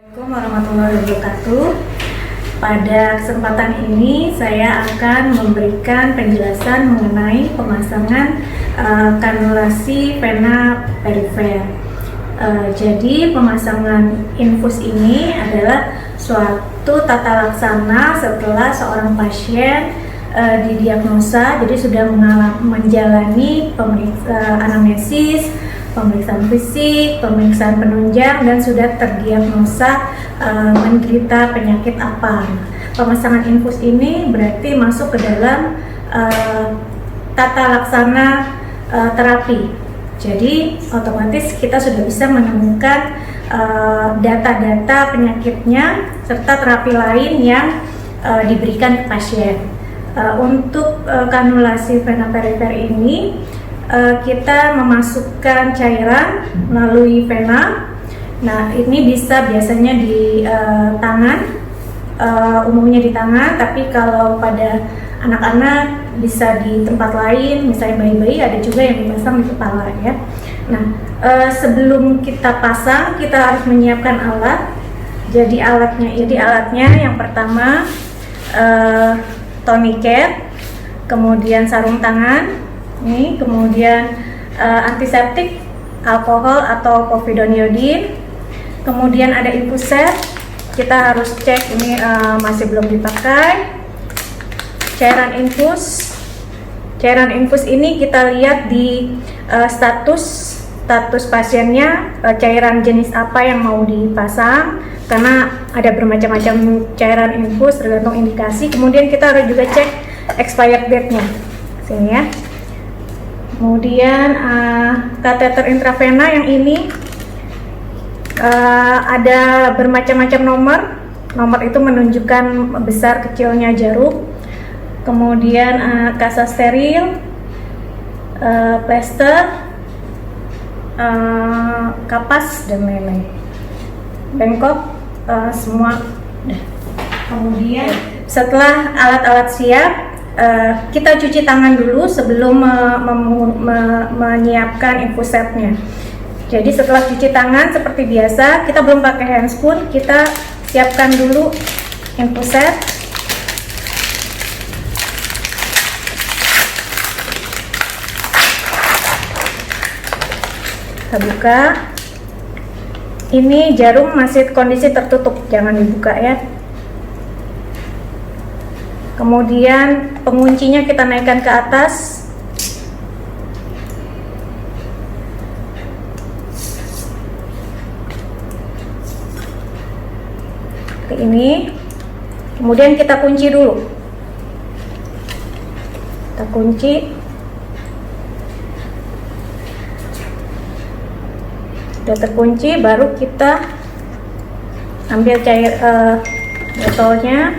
Assalamualaikum warahmatullahi wabarakatuh. Pada kesempatan ini saya akan memberikan penjelasan mengenai pemasangan kanulasi vena perifer. Jadi pemasangan infus ini adalah suatu tata laksana setelah seorang pasien didiagnosa, jadi sudah menjalani anamnesis, pemeriksaan fisik, pemeriksaan penunjang, dan sudah terdiagnosa menderita penyakit apa. Pemasangan infus ini berarti masuk ke dalam tata laksana terapi. Jadi otomatis kita sudah bisa menemukan data-data penyakitnya serta terapi lain yang diberikan ke pasien. Untuk kanulasi vena perifer ini kita memasukkan cairan melalui vena. Nah, ini bisa biasanya di tangan, umumnya di tangan, tapi kalau pada anak-anak bisa di tempat lain, misalnya bayi-bayi, ada juga yang dipasang di kepala ya. Nah, sebelum kita pasang, kita harus menyiapkan alat. Jadi alatnya yang pertama tourniquet, kemudian sarung tangan. Ini kemudian antiseptik, alkohol atau povidone iodin, kemudian ada infuser, kita harus cek ini masih belum dipakai. Cairan infus ini kita lihat di status pasiennya, cairan jenis apa yang mau dipasang, karena ada bermacam-macam cairan infus tergantung indikasi. Kemudian kita harus juga cek expired date-nya, sini ya. Kemudian kateter intravena yang ini ada bermacam-macam nomor. Nomor itu menunjukkan besar kecilnya jarum. Kemudian kasa steril, plester, kapas dan lain-lain. Bengkok semua. Kemudian setelah alat-alat siap, kita cuci tangan dulu sebelum menyiapkan infusetnya. Jadi setelah cuci tangan seperti biasa, kita belum pakai handscoon, kita siapkan dulu infuset. Kita buka. Ini jarum masih kondisi tertutup, jangan dibuka ya. Kemudian penguncinya kita naikkan ke atas. Seperti ini. Kemudian kita kunci dulu. Kita kunci. Sudah terkunci, baru kita ambil cair botolnya.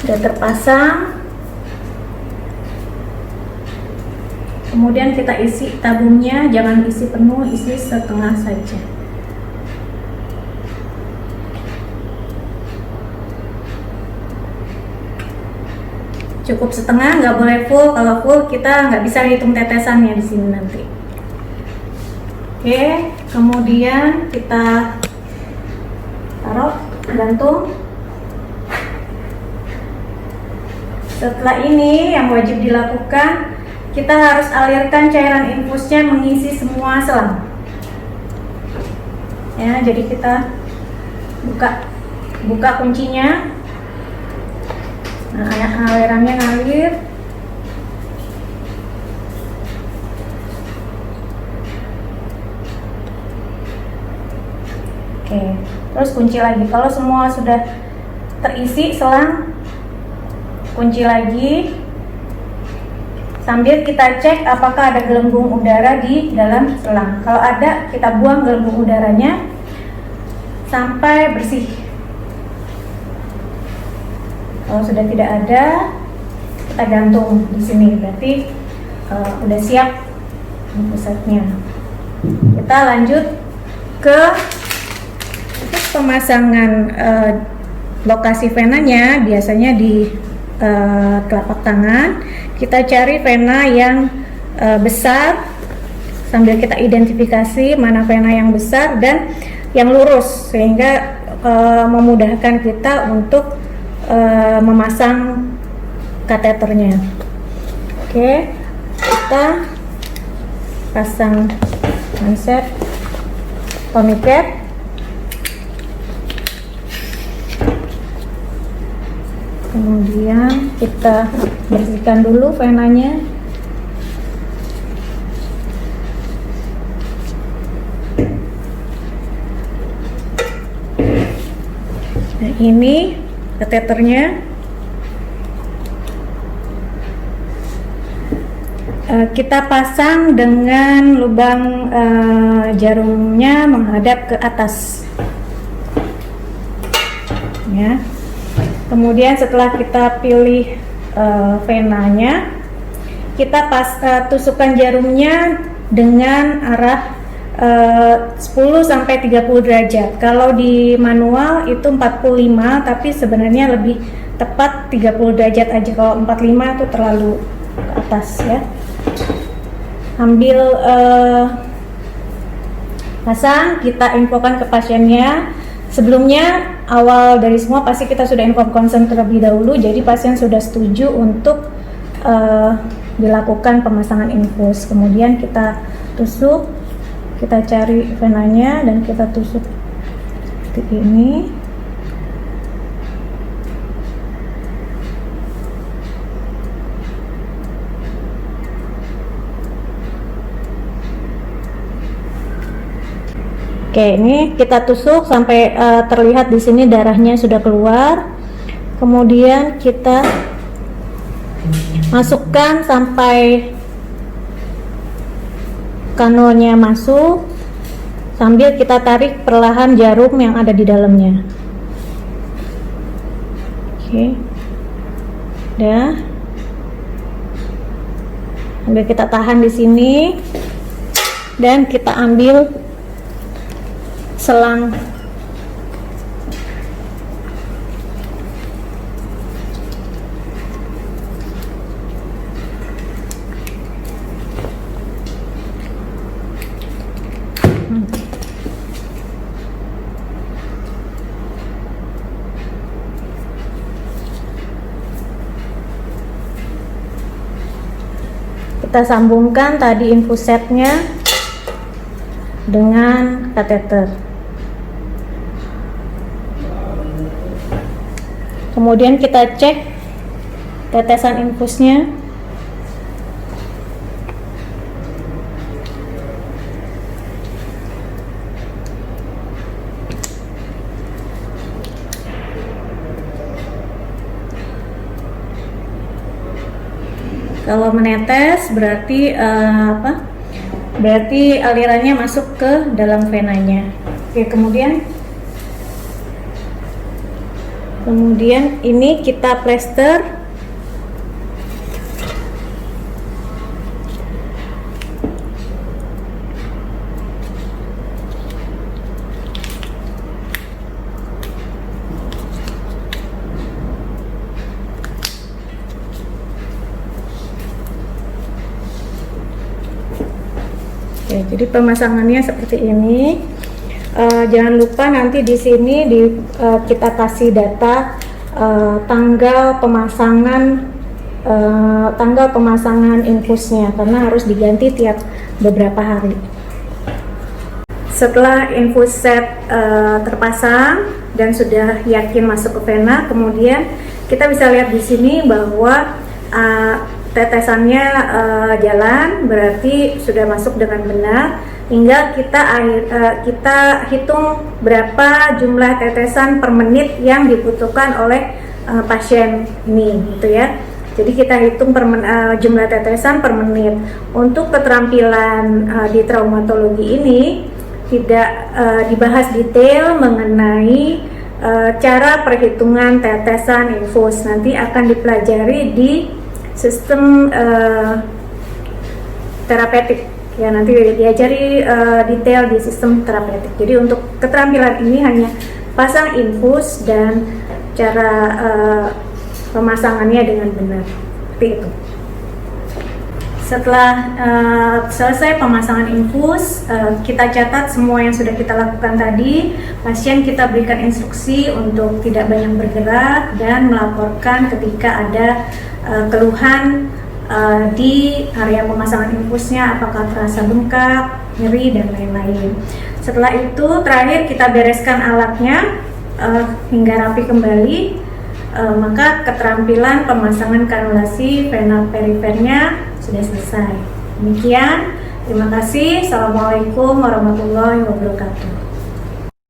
Sudah terpasang. Kemudian kita isi tabungnya, jangan isi penuh, isi setengah saja. Cukup setengah, nggak boleh full. Kalau full kita nggak bisa hitung tetesannya di sini nanti. Oke, kemudian kita taruh gantung. Setelah ini yang wajib dilakukan, kita harus alirkan cairan infusnya mengisi semua selang. Ya, jadi kita buka kuncinya. Nah, alirannya ngalir. Oke, terus kunci lagi. Kalau semua sudah terisi selang, kunci lagi sambil kita cek apakah ada gelembung udara di dalam selang. Kalau ada, kita buang gelembung udaranya sampai bersih. Kalau sudah tidak ada, kita gantung di sini, berarti udah siap pusatnya. Kita lanjut ke pemasangan lokasi venanya, biasanya di telapak tangan. Kita cari vena yang besar sambil kita identifikasi mana vena yang besar dan yang lurus, sehingga memudahkan kita untuk memasang kateternya. Oke, kita pasang konsep tourniquet. Kemudian kita bersihkan dulu venanya. Nah, ini kateternya. Kita pasang dengan lubang jarumnya menghadap ke atas, ya. Kemudian setelah kita pilih venanya, kita tusukkan jarumnya dengan arah 10-30 derajat. Kalau di manual itu 45, tapi sebenarnya lebih tepat 30 derajat aja. Kalau 45 itu terlalu ke atas, ya. Ambil pasang, kita infokan ke pasiennya. Sebelumnya, awal dari semua pasti kita sudah inform konsen terlebih dahulu, jadi pasien sudah setuju untuk dilakukan pemasangan infus. Kemudian kita tusuk, kita cari venanya dan kita tusuk seperti ini. Oke, ini kita tusuk sampai terlihat di sini darahnya sudah keluar. Kemudian kita masukkan sampai kanalnya masuk, sambil kita tarik perlahan jarum yang ada di dalamnya. Oke, udah. Sambil kita tahan di sini dan kita ambil selang kita sambungkan tadi infus setnya dengan kateter. Kemudian kita cek tetesan infusnya. Kalau menetes berarti berarti alirannya masuk ke dalam venanya. Oke, kemudian ini kita plester. Oke, jadi pemasangannya seperti ini. Jangan lupa nanti di sini kita kasih data tanggal pemasangan infusnya, karena harus diganti tiap beberapa hari. Setelah infus set terpasang dan sudah yakin masuk ke vena, kemudian kita bisa lihat di sini bahwa tetesannya jalan, berarti sudah masuk dengan benar. Hingga kita hitung berapa jumlah tetesan per menit yang dibutuhkan oleh pasien ini, gitu ya. Jadi kita hitung jumlah tetesan per menit. Untuk keterampilan di traumatologi ini tidak dibahas detail mengenai cara perhitungan tetesan infus. Nanti akan dipelajari di sistem terapeutik Ya, nanti diajari detail di sistem terapeutik. Jadi untuk keterampilan ini hanya pasang infus dan cara pemasangannya dengan benar, seperti itu. Setelah selesai pemasangan infus, kita catat semua yang sudah kita lakukan tadi. Pasien kita berikan instruksi untuk tidak banyak bergerak dan melaporkan ketika ada keluhan di area pemasangan infusnya, apakah terasa bengkak, nyeri, dan lain-lain. Setelah itu terakhir kita bereskan alatnya hingga rapi kembali, maka keterampilan pemasangan kanulasi vena perifernya sudah selesai. Demikian, terima kasih. Assalamualaikum warahmatullahi wabarakatuh.